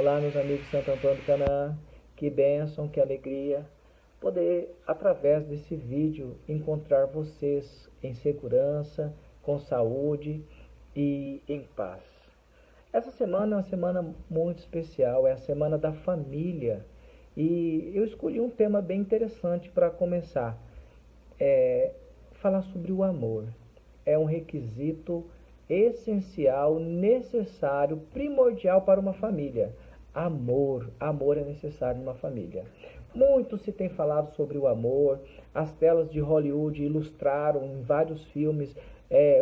Olá, meus amigos de Santo Antônio do Canaã, que bênção, que alegria poder, através desse vídeo, encontrar vocês em segurança, com saúde e em paz. Essa semana é uma semana muito especial, é a Semana da Família, e eu escolhi um tema bem interessante para começar, falar sobre o amor. É um requisito essencial, necessário, primordial para uma família. Amor é necessário numa família. Muito se tem falado sobre o amor, as telas de Hollywood ilustraram em vários filmes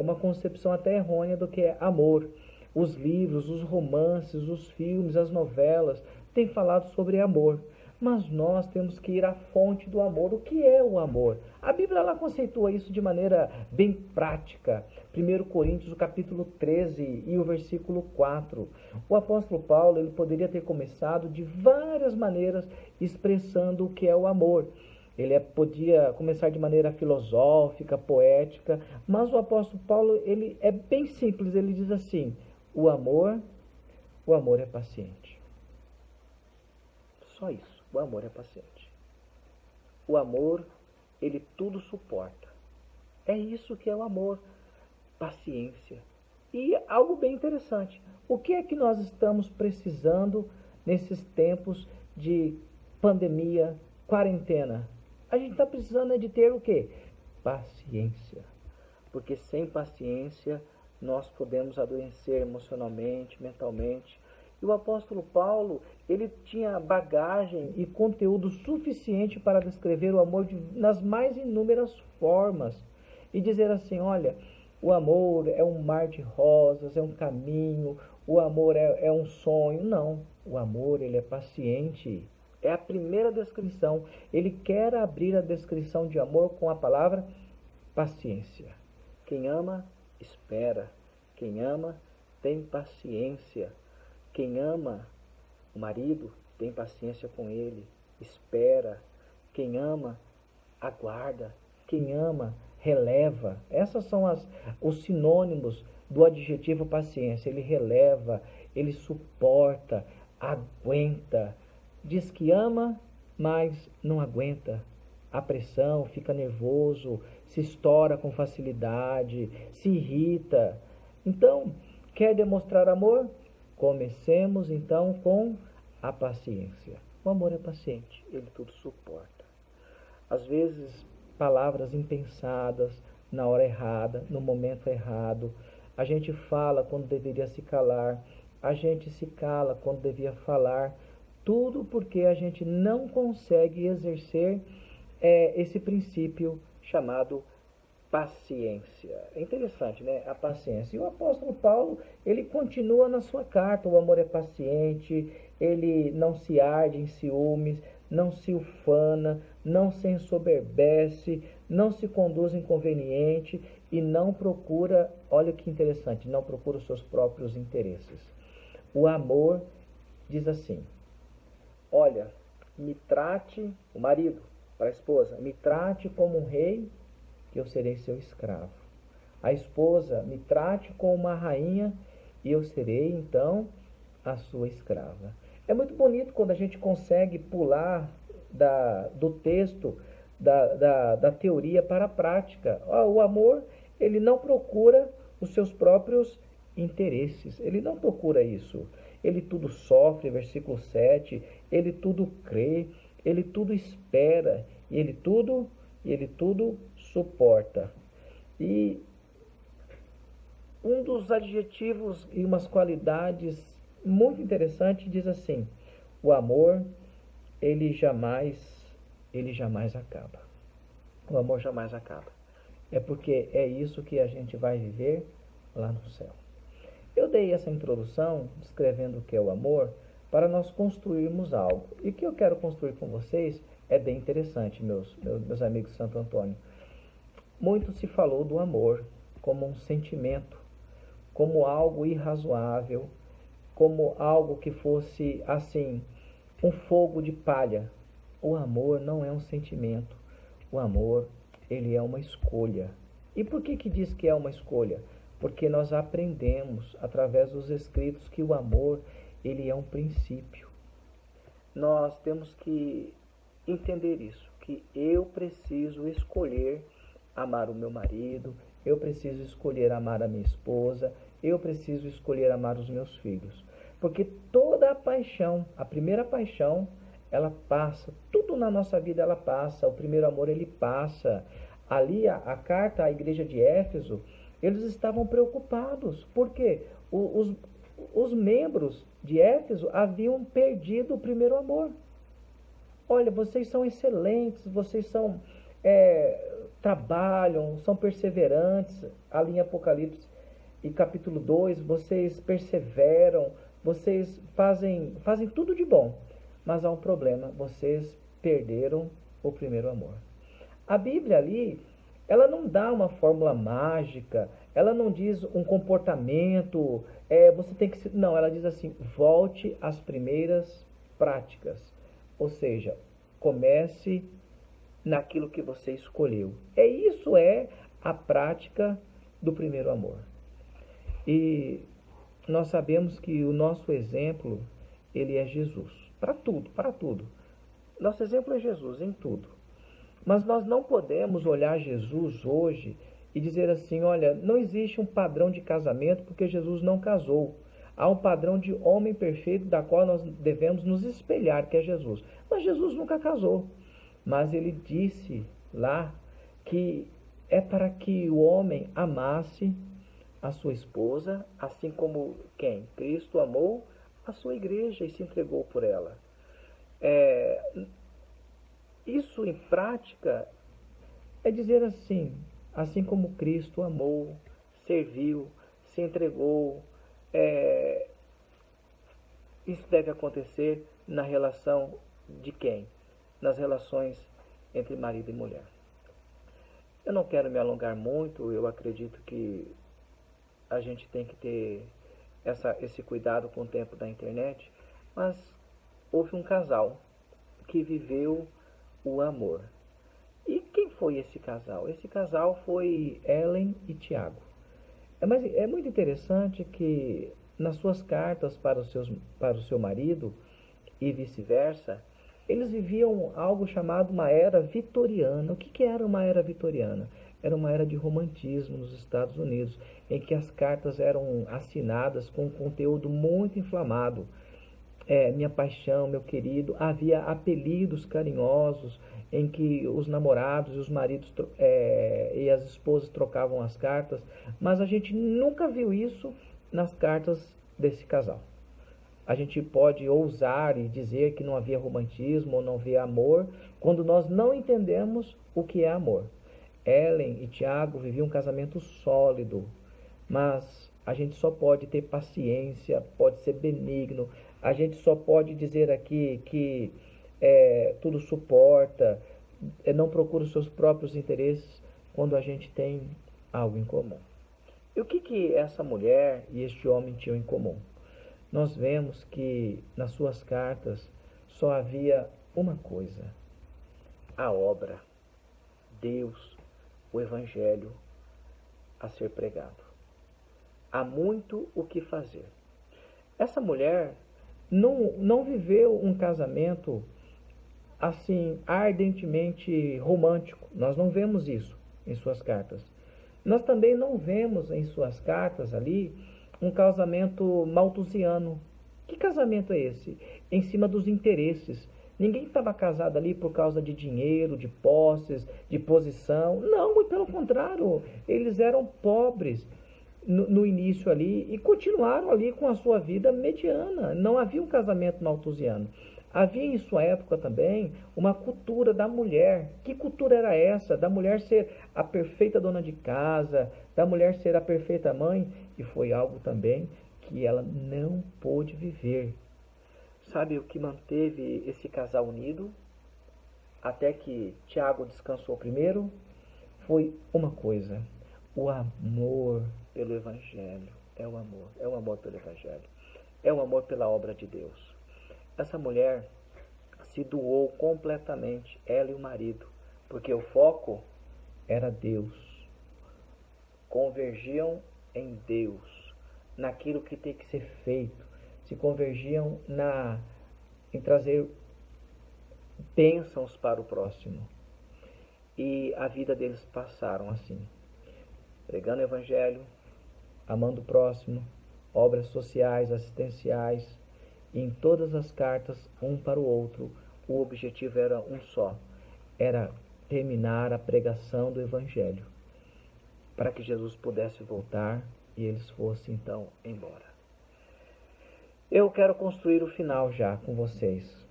uma concepção até errônea do que é amor. Os livros, os romances, os filmes, as novelas têm falado sobre amor. Mas nós temos que ir à fonte do amor. O que é o amor? A Bíblia ela conceitua isso de maneira bem prática. 1 Coríntios, o capítulo 13 e o versículo 4. O apóstolo Paulo ele poderia ter começado de várias maneiras expressando o que é o amor. Ele podia começar de maneira filosófica, poética, mas o apóstolo Paulo ele é bem simples. Ele diz assim: o amor é paciente. Só isso. O amor é paciente. O amor, ele tudo suporta. É isso que é o amor. Paciência. E algo bem interessante. O que é que nós estamos precisando nesses tempos de pandemia, quarentena? A gente está precisando de ter o quê? Paciência. Porque sem paciência nós podemos adoecer emocionalmente, mentalmente. E o apóstolo Paulo, ele tinha bagagem e conteúdo suficiente para descrever o amor nas mais inúmeras formas. E dizer assim, olha, o amor é um mar de rosas, é um caminho, o amor é um sonho. Não, o amor ele é paciente. É a primeira descrição. Ele quer abrir a descrição de amor com a palavra paciência. Quem ama, espera. Quem ama, tem paciência. Quem ama o marido, tem paciência com ele, espera. Quem ama, aguarda. Quem ama, releva. Essas são os sinônimos do adjetivo paciência. Ele releva, ele suporta, aguenta. Diz que ama, mas não aguenta a pressão, fica nervoso, se estoura com facilidade, se irrita. Então, quer demonstrar amor? Comecemos então com a paciência. O amor é paciente, ele tudo suporta. Às vezes, palavras impensadas, na hora errada, no momento errado. A gente fala quando deveria se calar, a gente se cala quando devia falar. Tudo porque a gente não consegue exercer esse princípio chamado paciência. É interessante, né? A paciência. E o apóstolo Paulo, ele continua na sua carta. O amor é paciente, ele não se arde em ciúmes, não se ufana, não se ensoberbece, não se conduz inconveniente e não procura, olha que interessante, não procura os seus próprios interesses. O amor diz assim, olha, me trate, o marido, para a esposa, me trate como um rei, que eu serei seu escravo. A esposa, me trate como uma rainha, e eu serei, então, a sua escrava. É muito bonito quando a gente consegue pular do texto, da teoria para a prática. O amor, ele não procura os seus próprios interesses. Ele não procura isso. Ele tudo sofre, versículo 7. Ele tudo crê, ele tudo espera, e ele tudo suporta. E um dos adjetivos e umas qualidades muito interessantes diz assim: o amor ele jamais acaba. O amor jamais acaba. É porque é isso que a gente vai viver lá no céu. Eu dei essa introdução descrevendo o que é o amor para nós construirmos algo. E o que eu quero construir com vocês é bem interessante, meus amigos de Santo Antônio. Muito se falou do amor como um sentimento, como algo irrazoável, como algo que fosse, assim, um fogo de palha. O amor não é um sentimento. O amor, ele é uma escolha. E por que diz que é uma escolha? Porque nós aprendemos, através dos escritos, que o amor, ele é um princípio. Nós temos que entender isso, que eu preciso escolher amar o meu marido, eu preciso escolher amar a minha esposa, eu preciso escolher amar os meus filhos. Porque toda a paixão, a primeira paixão, ela passa, tudo na nossa vida ela passa, o primeiro amor ele passa. Ali a carta à igreja de Éfeso, eles estavam preocupados, porque os membros de Éfeso haviam perdido o primeiro amor. Olha, vocês são excelentes, vocês são trabalham, são perseverantes, ali em Apocalipse e capítulo 2, vocês perseveram, vocês fazem tudo de bom, mas há um problema, vocês perderam o primeiro amor. A Bíblia ali, ela não dá uma fórmula mágica, ela não diz um comportamento, você tem que... Não, ela diz assim, volte às primeiras práticas. Ou seja, comece naquilo que você escolheu. Isso é a prática do primeiro amor. E nós sabemos que o nosso exemplo, ele é Jesus. Para tudo, para tudo. Nosso exemplo é Jesus em tudo. Mas nós não podemos olhar Jesus hoje e dizer assim, olha, não existe um padrão de casamento porque Jesus não casou. Há um padrão de homem perfeito da qual nós devemos nos espelhar, que é Jesus. Mas Jesus nunca casou. Mas ele disse lá que é para que o homem amasse a sua esposa, assim como quem? Cristo amou a sua igreja e se entregou por ela. Isso em prática é dizer assim como Cristo amou, serviu, se entregou, isso deve acontecer na relação de quem? Nas relações entre marido e mulher. Eu não quero me alongar muito, eu acredito que a gente tem que ter esse cuidado com o tempo da internet, mas houve um casal que viveu o amor. E quem foi esse casal? Esse casal foi Ellen e Tiago. Mas é muito interessante que nas suas cartas para o seu marido e vice-versa, eles viviam algo chamado uma era vitoriana. O que era uma era vitoriana? Era uma era de romantismo nos Estados Unidos, em que as cartas eram assinadas com um conteúdo muito inflamado. Minha paixão, meu querido. Havia apelidos carinhosos em que os namorados e os maridos e as esposas trocavam as cartas, mas a gente nunca viu isso nas cartas desse casal. A gente pode ousar e dizer que não havia romantismo ou não havia amor quando nós não entendemos o que é amor. Ellen e Tiago viviam um casamento sólido, mas a gente só pode ter paciência, pode ser benigno, a gente só pode dizer aqui que tudo suporta, não procura os seus próprios interesses quando a gente tem algo em comum. E o que essa mulher e este homem tinham em comum? Nós vemos que nas suas cartas só havia uma coisa: a obra, Deus, o Evangelho a ser pregado. Há muito o que fazer. Essa mulher não viveu um casamento assim ardentemente romântico. Nós não vemos isso em suas cartas. Nós também não vemos em suas cartas ali um casamento malthusiano. Que casamento é esse? Em cima dos interesses. Ninguém estava casado ali por causa de dinheiro, de posses, de posição. Não, muito pelo contrário. Eles eram pobres no início ali e continuaram ali com a sua vida mediana. Não havia um casamento malthusiano. Havia em sua época também uma cultura da mulher. Que cultura era essa? Da mulher ser a perfeita dona de casa, da mulher ser a perfeita mãe, e foi algo também que ela não pôde viver. Sabe o que manteve esse casal unido? Até que Tiago descansou primeiro, foi uma coisa: o amor pelo Evangelho. É o amor pelo Evangelho. É o amor pela obra de Deus. Essa mulher se doou completamente, ela e o marido, porque o foco era Deus. Convergiam em Deus, naquilo que tem que ser feito. se convergiam em trazer bênçãos para o próximo. E a vida deles passaram assim, pregando o evangelho, amando o próximo, obras sociais, assistenciais, e em todas as cartas, um para o outro, o objetivo era um só, era terminar a pregação do evangelho, para que Jesus pudesse voltar e eles fossem então embora. Eu quero construir o final já com vocês.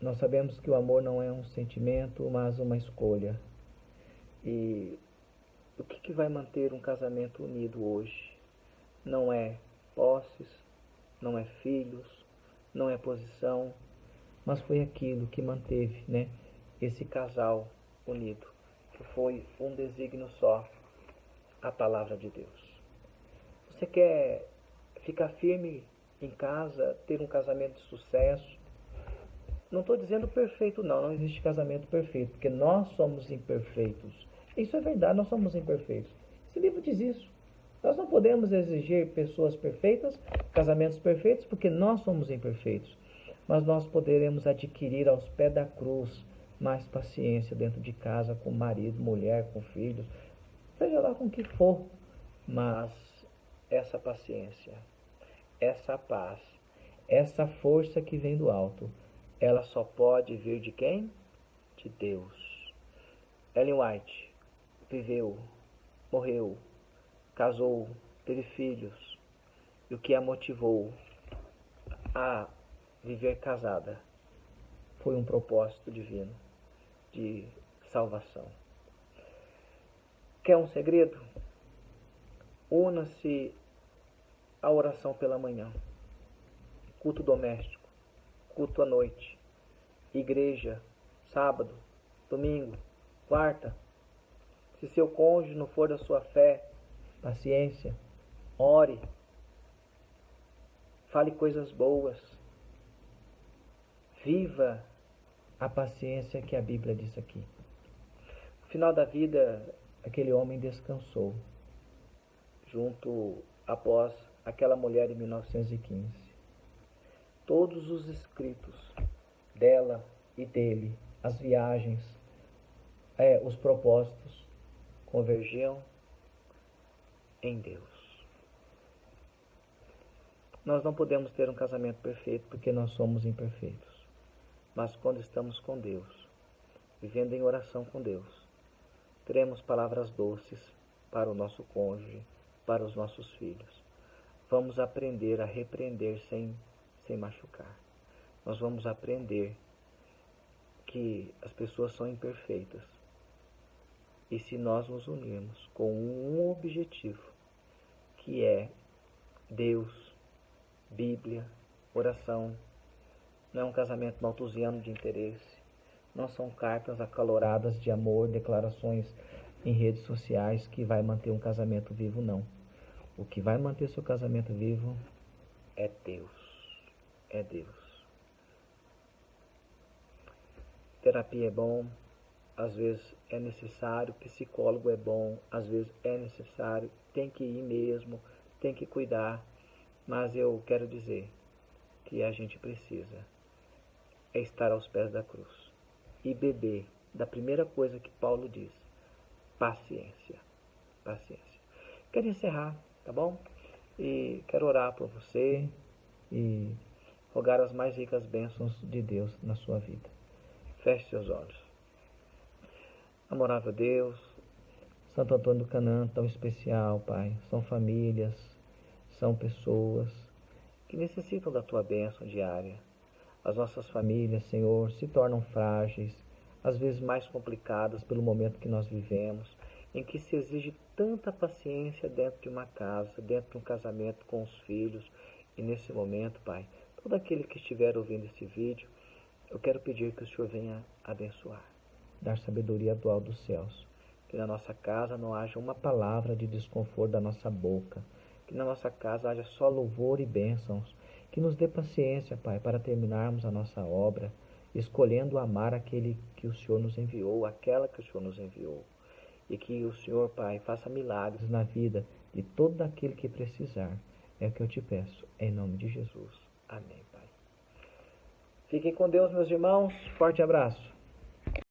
Nós sabemos que o amor não é um sentimento, mas uma escolha. E o que vai manter um casamento unido hoje? Não é posses, não é filhos, não é posição, mas foi aquilo que manteve, né, esse casal unido, que foi um desígnio só, a palavra de Deus. Você quer ficar firme em casa, ter um casamento de sucesso? Não estou dizendo perfeito, não existe casamento perfeito, porque nós somos imperfeitos. Isso é verdade, nós somos imperfeitos. Esse livro diz isso. Nós não podemos exigir pessoas perfeitas, casamentos perfeitos, porque nós somos imperfeitos. Mas nós poderemos adquirir aos pés da cruz mais paciência dentro de casa, com marido, mulher, com filhos, seja lá com o que for. Mas essa paciência, essa paz, essa força que vem do alto, ela só pode vir de quem? De Deus. Ellen White viveu, morreu, casou, teve filhos, e o que a motivou a viver casada foi um propósito divino de salvação. Quer um segredo? Una-se à oração pela manhã, culto doméstico, culto à noite, igreja, sábado, domingo, quarta. Se seu cônjuge não for da sua fé, paciência, ore, fale coisas boas, viva a paciência que a Bíblia diz aqui. No final da vida, aquele homem descansou, junto após aquela mulher em 1915. Todos os escritos dela e dele, as viagens, os propósitos, convergiam em Deus. Nós não podemos ter um casamento perfeito porque nós somos imperfeitos. Mas quando estamos com Deus, vivendo em oração com Deus, teremos palavras doces para o nosso cônjuge, para os nossos filhos. Vamos aprender a repreender sem machucar. Nós vamos aprender que as pessoas são imperfeitas. E se nós nos unirmos com um objetivo, que é Deus, Bíblia, oração, não é um casamento malthusiano de interesse, não são cartas acaloradas de amor, declarações em redes sociais que vai manter um casamento vivo, não. O que vai manter seu casamento vivo é Deus. É Deus. Terapia é bom, às vezes é necessário, psicólogo é bom, às vezes é necessário, tem que ir mesmo, tem que cuidar, mas eu quero dizer que a gente precisa estar aos pés da cruz e beber da primeira coisa que Paulo diz: paciência. Paciência. Quero encerrar, tá bom? E quero orar por você e rogar as mais ricas bênçãos de Deus na sua vida. Feche seus olhos. Amorável Deus, Santo Antônio do Canaã, tão especial, Pai. São famílias, são pessoas que necessitam da Tua bênção diária. As nossas famílias, Senhor, se tornam frágeis, às vezes mais complicadas pelo momento que nós vivemos, em que se exige tanta paciência dentro de uma casa, dentro de um casamento com os filhos. E nesse momento, Pai, todo aquele que estiver ouvindo esse vídeo, eu quero pedir que o Senhor venha abençoar, dar sabedoria do alto dos céus. Que na nossa casa não haja uma palavra de desconforto da nossa boca. Que na nossa casa haja só louvor e bênçãos. Que nos dê paciência, Pai, para terminarmos a nossa obra, escolhendo amar aquele que o Senhor nos enviou, aquela que o Senhor nos enviou. E que o Senhor, Pai, faça milagres na vida de todo aquele que precisar. É o que eu te peço, em nome de Jesus. Amém, Pai. Fiquem com Deus, meus irmãos. Forte abraço.